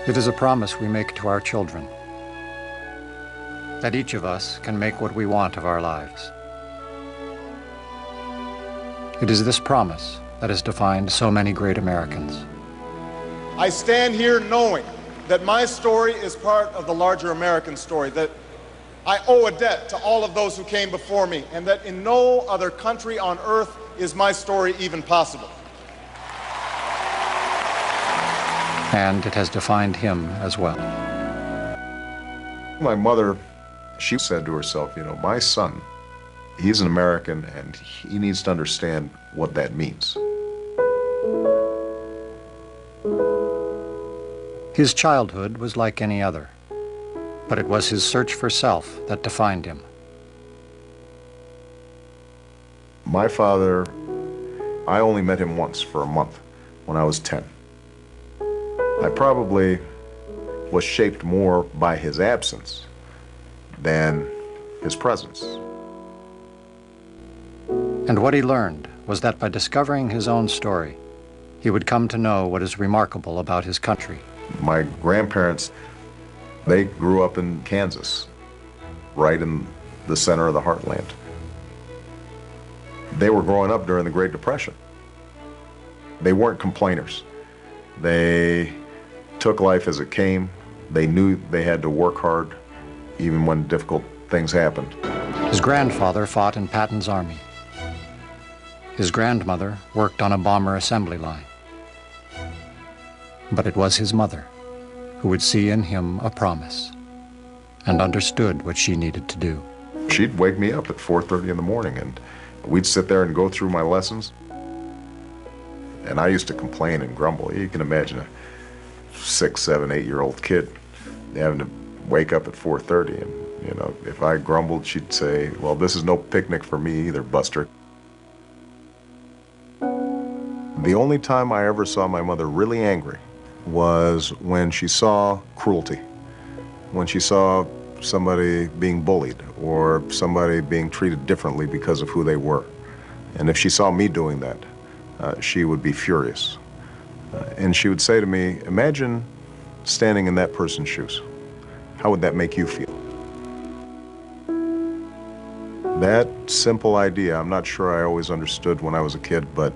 It is a promise we make to our children, that each of us can make what we want of our lives. It is this promise that has defined so many great Americans. I stand here knowing that my story is part of the larger American story, that I owe a debt to all of those who came before me, and that in no other country on earth is my story even possible. And it has defined him as well. My mother, she said to herself, you know, my son, he's an American and he needs to understand what that means. His childhood was like any other, but it was his search for self that defined him. My father, I only met him once for a month when I was 10. I probably was shaped more by his absence than his presence. And what he learned was that by discovering his own story, he would come to know what is remarkable about his country. My grandparents, they grew up in Kansas, right in the center of the heartland. They were growing up during the Great Depression. They weren't complainers. They took life as it came. They knew they had to work hard, even when difficult things happened. His grandfather fought in Patton's army. His grandmother worked on a bomber assembly line. But it was his mother who would see in him a promise and understood what she needed to do. She'd wake me up at 4:30 in the morning, and we'd sit there and go through my lessons. And I used to complain and grumble. You can imagine a 6, 7, 8-year-old kid having to wake up at 4:30, and you know, if I grumbled, she'd say, well, this is no picnic for me either, Buster. The only time I ever saw my mother really angry was when she saw cruelty, when she saw somebody being bullied or somebody being treated differently because of who they were. And if she saw me doing that, she would be furious. And she would say to me, imagine standing in that person's shoes. How would that make you feel? That simple idea, I'm not sure I always understood when I was a kid, but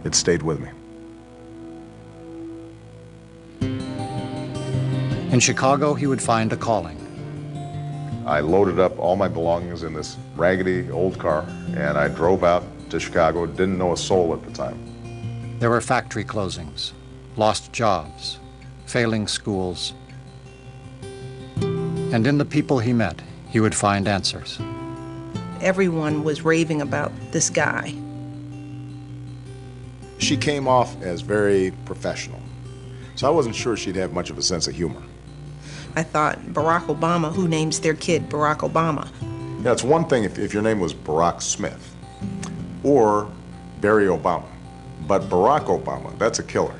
it stayed with me. In Chicago, he would find a calling. I loaded up all my belongings in this raggedy old car, and I drove out to Chicago. Didn't know a soul at the time. There were factory closings, lost jobs, failing schools. And in the people he met, he would find answers. Everyone was raving about this guy. She came off as very professional, so I wasn't sure she'd have much of a sense of humor. I thought, Barack Obama, who names their kid Barack Obama? Yeah, it's one thing if your name was Barack Smith or Barry Obama, but Barack Obama, that's a killer.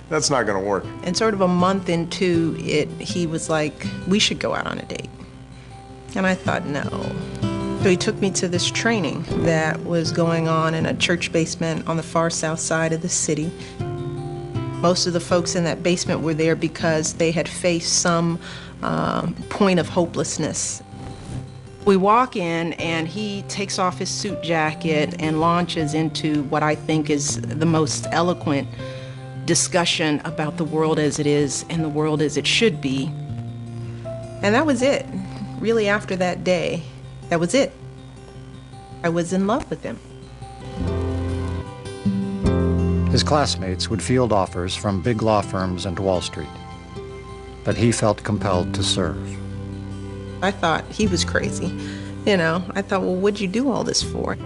That's not going to work. And sort of a month into it, he was like, we should go out on a date. And I thought, no. So he took me to this training that was going on in a church basement on the far south side of the city. Most of the folks in that basement were there because they had faced some point of hopelessness. We walk in and he takes off his suit jacket and launches into what I think is the most eloquent discussion about the world as it is and the world as it should be. And that was it. Really, after that day, that was it. I was in love with him. His classmates would field offers from big law firms and Wall Street, but he felt compelled to serve. I thought he was crazy. You know, I thought, well, what'd you do all this for?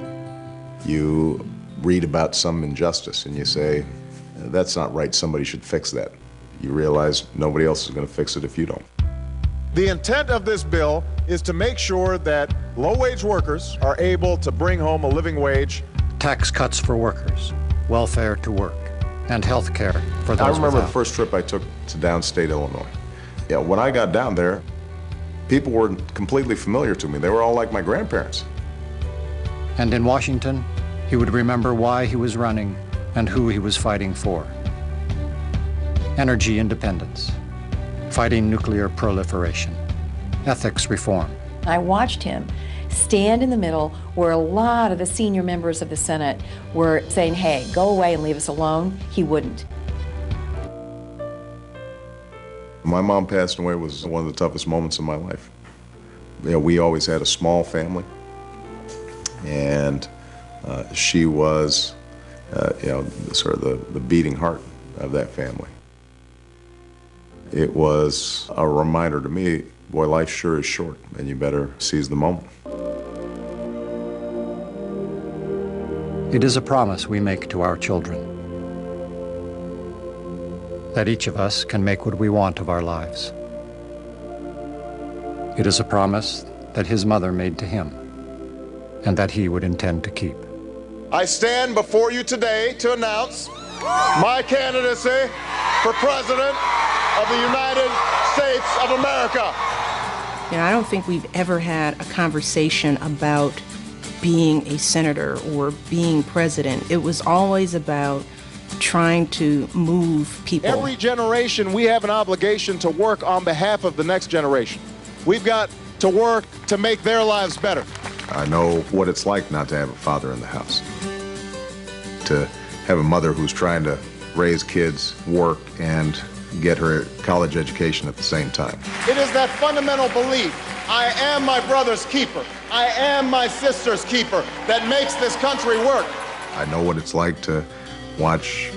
You read about some injustice and you say, that's not right, somebody should fix that. You realize nobody else is going to fix it if you don't. The intent of this bill is to make sure that low-wage workers are able to bring home a living wage. Tax cuts for workers, welfare to work, and health care for those I remember without. the first trip I took to downstate Illinois. Yeah, when I got down there, people were completely familiar to me. They were all like my grandparents. And in Washington, he would remember why he was running and who he was fighting for. Energy independence, fighting nuclear proliferation, ethics reform. I watched him stand in the middle where a lot of the senior members of the Senate were saying, hey, go away and leave us alone. He wouldn't. My mom passing away was one of the toughest moments of my life. You know, we always had a small family, and she was, you know, sort of the beating heart of that family. It was a reminder to me, boy, life sure is short, and you better seize the moment. It is a promise we make to our children, that each of us can make what we want of our lives. It is a promise that his mother made to him, and that he would intend to keep. I stand before you today to announce my candidacy for President of the United States of America. You know, I don't think we've ever had a conversation about being a senator or being president. It was always about trying to move people. Every generation, we have an obligation to work on behalf of the next generation. We've got to work to make their lives better. I know what it's like not to have a father in the house, to have a mother who's trying to raise kids, work, and get her college education at the same time. It is that fundamental belief, I am my brother's keeper, I am my sister's keeper, that makes this country work. I know what it's like to watch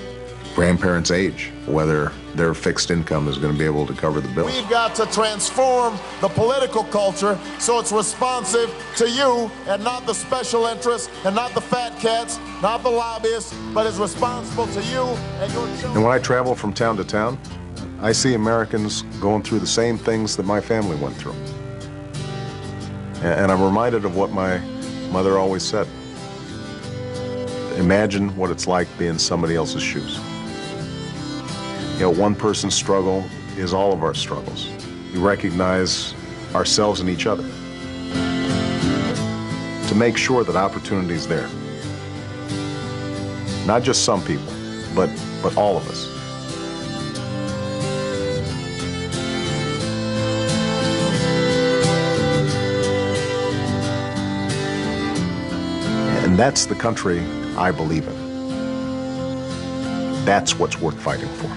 grandparents age, whether their fixed income is going to be able to cover the bill. We've got to transform the political culture so it's responsive to you and not the special interests and not the fat cats, not the lobbyists, but is responsible to you and your children. And when I travel from town to town, I see Americans going through the same things that my family went through. And I'm reminded of what my mother always said. Imagine what it's like being somebody else's shoes. You know, one person's struggle is all of our struggles. We recognize ourselves and each other to make sure that opportunity is there. Not just some people, but all of us. And that's the country I believe in. That's what's worth fighting for.